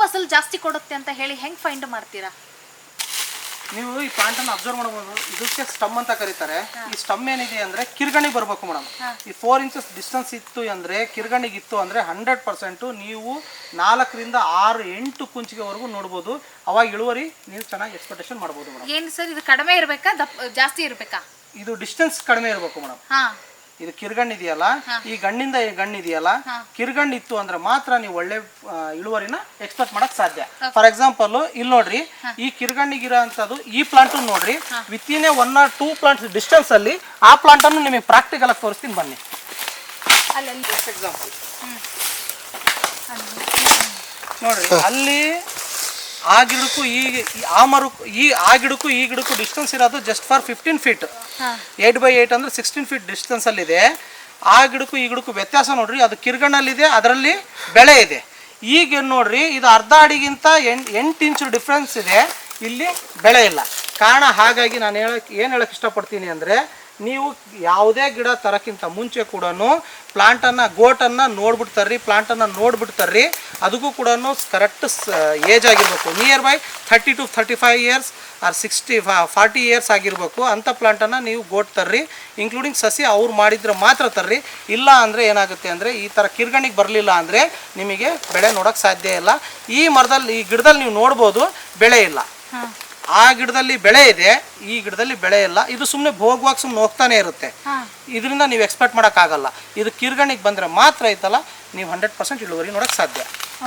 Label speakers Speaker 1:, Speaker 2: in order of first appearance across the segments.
Speaker 1: ಫಸಲು ಜಾಸ್ತಿ ಕೊಡುತ್ತೆ ಅಂತ ಹೇಳಿ ಹೆಂಗ್ ಫೈಂಡ್ ಮಾಡ್ತೀರಾ?
Speaker 2: ನೀವು ಈ ಪ್ಲಾಂಟ್ ಅನ್ನು ಅಬ್ಸರ್ವ್ ಮಾಡಬಹುದು. ಇದಕ್ಕೆ ಸ್ಟಮ್ ಅಂತ ಕರೀತಾರೆ. ಈ ಸ್ಟಮ್ ಏನಿದೆ ಅಂದ್ರೆ ಕಿರ್ಗಣಿಗೆ ಬರ್ಬೇಕು ಮೇಡಮ್. ಈ 4 ಇಂಚಸ್ ಡಿಸ್ಟೆನ್ಸ್ ಇತ್ತು ಅಂದ್ರೆ ಕಿರ್ಗಣಿಗೆ ಇತ್ತು ಅಂದ್ರೆ 100% ನೀವು 4 ರಿಂದ 6 8 ಕುಂಚಿಗೆವರೆಗೂ ನೋಡ್ಬೋದು. ಅವಾಗ ಇಳುವರಿ ನೀವು ಚೆನ್ನಾಗಿ ಎಕ್ಸ್ಪೆಕ್ಟೇಷನ್ ಮಾಡ್ಬೋದು ಮೇಡಮ್.
Speaker 1: ಏನು ಸರ್ ಇದು ಕಡಿಮೆ ಇರಬೇಕಾ ಜಾಸ್ತಿ ಇರಬೇಕಾ?
Speaker 2: ಇದು ಡಿಸ್ಟೆನ್ಸ್ ಕಡಿಮೆ ಇರಬೇಕು ಮೇಡಮ್. ಇದು ಕಿರ್ಗಣ್ಣು ಇದೆಯಲ್ಲ, ಈ ಗಣ್ಣಿಂದ ಈ ಗಣ್ಣು ಇದೆಯಲ್ಲ, ಕಿರ್ಗಣ್ಣು ಇತ್ತು ಅಂದ್ರೆ ಮಾತ್ರ ನೀವು ಒಳ್ಳೆ ಇಳುವರಿನ ಎಕ್ಸ್ಪೆಕ್ಟ್ ಮಾಡಕ್ ಸಾಧ್ಯ. ಫಾರ್ ಎಕ್ಸಾಂಪಲ್ ಇಲ್ಲಿ ನೋಡ್ರಿ, ಈ ಕಿರ್ಗಣ್ಣಿಗಿರೋ ಅಂತದ್ದು ಈ ಪ್ಲಾಂಟ್ ನೋಡ್ರಿ, ವಿತಿನ್ 1 or 2 ಪ್ಲಾಂಟ್ಸ್ ಡಿಸ್ಟೆನ್ಸ್ ಅಲ್ಲಿ ಆ ಪ್ಲಾಂಟ್ ಅನ್ನು ನಿಮಗೆ ಪ್ರಾಕ್ಟಿಕಲ್ ಆಗಿ ತೋರಿಸ್ತೀನಿ ಬನ್ನಿ. ಎಕ್ಸಾಂಪಲ್ ನೋಡ್ರಿ, ಅಲ್ಲಿ ಆ ಗಿಡಕ್ಕೂ ಆ ಮರಕ್ಕೂ ಆ ಗಿಡಕ್ಕೂ ಈ ಗಿಡಕ್ಕೂ ಡಿಸ್ಟೆನ್ಸ್ ಇರೋದು ಜಸ್ಟ್ ಫಾರ್ 15 ಫೀಟ್. 8x8 ಅಂದ್ರೆ 16 ಫೀಟ್ ಡಿಸ್ಟೆನ್ಸ್ ಅಲ್ಲಿ ಇದೆ. ಆ ಗಿಡಕ್ಕೂ ಈ ಗಿಡಕ್ಕೂ ವ್ಯತ್ಯಾಸ ನೋಡ್ರಿ, ಅದು ಕಿರ್ಗಣ್ಣಲ್ಲಿದೆ, ಅದರಲ್ಲಿ ಬೆಳೆ ಇದೆ. ಈಗ ನೋಡ್ರಿ, ಇದು ಅರ್ಧ ಅಡಿಗಿಂತ 8 ಇಂಚು ಡಿಫ್ರೆನ್ಸ್ ಇದೆ, ಇಲ್ಲಿ ಬೆಳೆ ಇಲ್ಲ. ಕಾರಣ ಹಾಗಾಗಿ ನಾನು ಏನು ಹೇಳಕ್ ಇಷ್ಟಪಡ್ತೀನಿ ಅಂದರೆ, ನೀವು ಯಾವುದೇ ಗಿಡ ತರಕ್ಕಿಂತ ಮುಂಚೆ ಕೂಡ ಪ್ಲಾಂಟನ್ನು ಗೋಟನ್ನು ನೋಡ್ಬಿಡ್ತಾರ್ರಿ, ಪ್ಲಾಂಟನ್ನು ನೋಡ್ಬಿಡ್ತಾರ್ರಿ. ಅದಕ್ಕೂ ಕೂಡ ಕರೆಕ್ಟ್ ಏಜ್ ಆಗಿರ್ಬೇಕು. Nearby 30 to 35 years or 40 years ಆಗಿರಬೇಕು. ಅಂಥ ಪ್ಲಾಂಟನ್ನು ನೀವು ಗೋಟ್ ತರ್ರಿ, ಇನ್ಕ್ಲೂಡಿಂಗ್ ಸಸಿ ಅವ್ರು ಮಾಡಿದ್ರೆ ಮಾತ್ರ ತರ್ರಿ. ಇಲ್ಲ ಅಂದರೆ ಏನಾಗುತ್ತೆ ಅಂದರೆ, ಈ ಥರ ಕಿರ್ಗಣಿಗೆ ಬರಲಿಲ್ಲ ಅಂದರೆ ನಿಮಗೆ ಬೆಳೆ ನೋಡೋಕ್ಕೆ ಸಾಧ್ಯ ಇಲ್ಲ. ಈ ಮರದಲ್ಲಿ ಈ ಗಿಡದಲ್ಲಿ ನೀವು ನೋಡ್ಬೋದು ಬೆಳೆ ಇಲ್ಲ. ಆ ಗಿಡದಲ್ಲಿ ಬೆಳೆ ಇದೆ, ಈ ಗಿಡದಲ್ಲಿ ಬೆಳೆ ಇಲ್ಲ. ಇದು ಸುಮ್ಮನೆ ಭೋಗವಾಗಿ ಸುಮ್ಮನೆ ಹೋಗ್ತಾನೆ ಇರುತ್ತೆ. ಇದರಿಂದ ನೀವು ಎಕ್ಸ್ಪೆಕ್ಟ್ ಮಾಡೋಕ್ಕಾಗಲ್ಲ. ಇದು ಕಿರ್ಗಣಿಗೆ ಬಂದರೆ ಮಾತ್ರ ಐತಲ್ಲ ನೀವು 100% ಇಳುವರಿ ನೋಡೋಕ್ಕೆ ಸಾಧ್ಯ.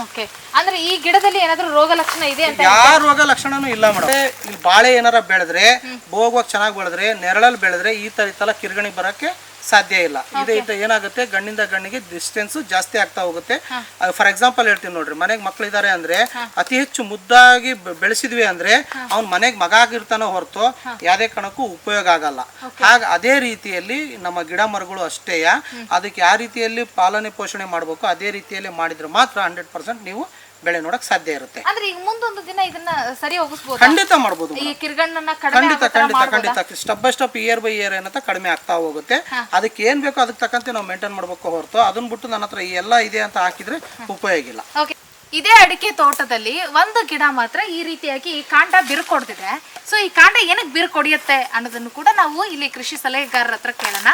Speaker 1: ಓಕೆ, ಅಂದ್ರೆ ಈ ಗಿಡದಲ್ಲಿ ಏನಾದರೂ ರೋಗ ಲಕ್ಷಣ ಇದೆ ಅಂತ?
Speaker 2: ಯಾವ ರೋಗ ಲಕ್ಷಣನೂ ಇಲ್ಲ ಮೇಡಮ್. ಇಲ್ಲಿ ಬಾಳೆ ಏನಾರ ಬೆಳೆದ್ರೆ, ಭೋಗವಾಗಿ ಚೆನ್ನಾಗಿ ಬೆಳೆದ್ರೆ, ನೆರಳಲ್ಲಿ ಬೆಳೆದ್ರೆ ಈ ಥರ ಕಿರ್ಗಣಿಗೆ ಬರೋಕ್ಕೆ ಸಾಧ್ಯ ಇಲ್ಲ. ಇದು ಏನಾಗುತ್ತೆ, ಗಣ್ಣಿಂದ ಗಣ್ಣಿಗೆ ಡಿಸ್ಟೆನ್ಸ್ ಜಾಸ್ತಿ ಆಗ್ತಾ ಹೋಗುತ್ತೆ. ಫಾರ್ ಎಕ್ಸಾಂಪಲ್ ಹೇಳ್ತೀನಿ ನೋಡ್ರಿ, ಮನೆಗೆ ಮಕ್ಕಳಿದ್ದಾರೆ ಅಂದ್ರೆ ಅತಿ ಹೆಚ್ಚು ಮುದ್ದಾಗಿ ಬೆಳೆಸಿದ್ವಿ ಅಂದ್ರೆ ಅವ್ನ ಮನೆಗೆ ಮಗ ಆಗಿರ್ತಾನೋ ಹೊರತು ಯಾವುದೇ ಕಾರಣಕ್ಕೂ ಉಪಯೋಗ ಆಗಲ್ಲ. ಅದೇ ರೀತಿಯಲ್ಲಿ ನಮ್ಮ ಗಿಡ ಮರಗಳು ಅಷ್ಟೇ, ಅದಕ್ಕೆ ಯಾವ ರೀತಿಯಲ್ಲಿ ಪಾಲನೆ ಪೋಷಣೆ ಮಾಡಬೇಕು ಅದೇ ರೀತಿಯಲ್ಲಿ ಮಾಡಿದ್ರೆ ಮಾತ್ರ 100% ನೀವು ಬೆಳೆ ನೋಡಕ್ ಸಾಧ್ಯ ಇರುತ್ತೆ.
Speaker 1: ಅಂದ್ರೆ ಈಗ ಮುಂದೊಂದು ದಿನ ಇದನ್ನ ಸರಿ ಹೋಗಿಸಬಹುದು,
Speaker 2: ಖಂಡಿತ ಮಾಡಬಹುದು.
Speaker 1: ಈ ಕಿರ್ಗಣ್ಣನ್ನ
Speaker 2: ಖಂಡಿತ step by step year by year ಏನಂತ ಕಡಿಮೆ ಆಗ್ತಾ ಹೋಗುತ್ತೆ. ಅದಕ್ಕೆ ಏನ್ ಬೇಕೋ ಅದಕ್ಕೆ ತಕ್ಕಂತೆ ನಾವು ಮೇಂಟೈನ್ ಮಾಡ್ಬೇಕು ಹೊರತು ಅದನ್ನ ಬಿಟ್ಟು ನನ್ನ ಹತ್ರ ಎಲ್ಲ ಇದೆ ಅಂತ ಹಾಕಿದ್ರೆ ಉಪಯೋಗ ಇಲ್ಲ.
Speaker 1: ಇದೇ ಅಡಿಕೆ ತೋಟದಲ್ಲಿ ಒಂದು ಗಿಡ ಮಾತ್ರ ಈ ರೀತಿಯಾಗಿ ಈ ಕಾಂಡ ಬಿರುಕೊಡ್ತಿದೆ. ಸೊ ಈ ಕಾಂಡ ಏನಕ್ಕೆ ಬಿರುಕೊಡಿಯುತ್ತೆ ಅನ್ನೋದನ್ನು ಕೂಡ ನಾವು ಇಲ್ಲಿ ಕೃಷಿ ಸಲಹೆಗಾರರ ಹತ್ರ ಕೇಳೋಣ.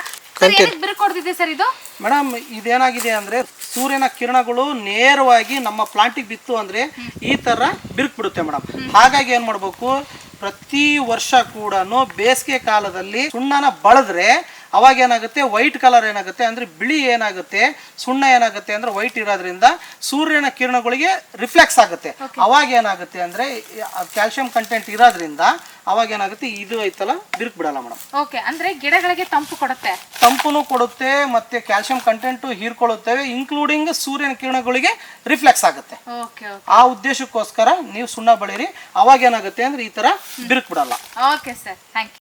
Speaker 1: ಬಿರುಕೊಡ್ತಿದೆ ಸರ್ ಇದು?
Speaker 2: ಮೇಡಮ್, ಇದೇನಾಗಿದೆ ಅಂದ್ರೆ ಸೂರ್ಯನ ಕಿರಣಗಳು ನೇರವಾಗಿ ನಮ್ಮ ಪ್ಲಾಂಟಿಗೆ ಬಿತ್ತು ಅಂದ್ರೆ ಈ ತರ ಬಿರುಕು ಬಿಡುತ್ತೆ ಮೇಡಮ್. ಹಾಗಾಗಿ ಏನ್ ಮಾಡ್ಬೇಕು, ಪ್ರತಿ ವರ್ಷ ಕೂಡ ಬೇಸಿಗೆ ಕಾಲದಲ್ಲಿ ಸುಣ್ಣನ ಬಳದ್ರೆ ಅವಾಗ ಏನಾಗುತ್ತೆ, ವೈಟ್ ಕಲರ್ ಏನಾಗುತ್ತೆ ಅಂದ್ರೆ ಬಿಳಿ ಏನಾಗುತ್ತೆ, ಸುಣ್ಣ ಏನಾಗುತ್ತೆ ಅಂದ್ರೆ ವೈಟ್ ಇರೋದ್ರಿಂದ ಸೂರ್ಯನ ಕಿರಣಗಳಿಗೆ ರಿಫ್ಲೆಕ್ಸ್ ಆಗುತ್ತೆ. ಅವಾಗ ಏನಾಗುತ್ತೆ ಅಂದ್ರೆ ಕ್ಯಾಲ್ಸಿಯಂ ಕಂಟೆಂಟ್ ಇರೋದ್ರಿಂದ ಅವಾಗ ಏನಾಗುತ್ತೆ, ಇದು ಐತಲ್ಲ ಬಿರುಕು ಬಿಡಲ್ಲ ಮೇಡಮ್.
Speaker 1: ಓಕೆ, ಅಂದ್ರೆ ಗಿಡಗಳಿಗೆ ತಂಪು ಕೊಡುತ್ತೆ,
Speaker 2: ತಂಪುನು ಕೊಡುತ್ತೆ, ಮತ್ತೆ ಕ್ಯಾಲ್ಸಿಯಂ ಕಂಟೆಂಟ್ ಹೀರ್ಕೊಳ್ಳುತ್ತವೆ, ಇನ್ಕ್ಲೂಡಿಂಗ್ ಸೂರ್ಯನ ಕಿರಣಗಳಿಗೆ ರಿಫ್ಲೆಕ್ಸ್ ಆಗುತ್ತೆ. ಆ ಉದ್ದೇಶಕ್ಕೋಸ್ಕರ ನೀವು ಸುಣ್ಣ ಬಳಿರಿ, ಅವಾಗ ಏನಾಗುತ್ತೆ ಅಂದ್ರೆ ಈ ತರ ಬಿರುಕು ಬಿಡಲ್ಲ.
Speaker 1: Okay sir, thank you.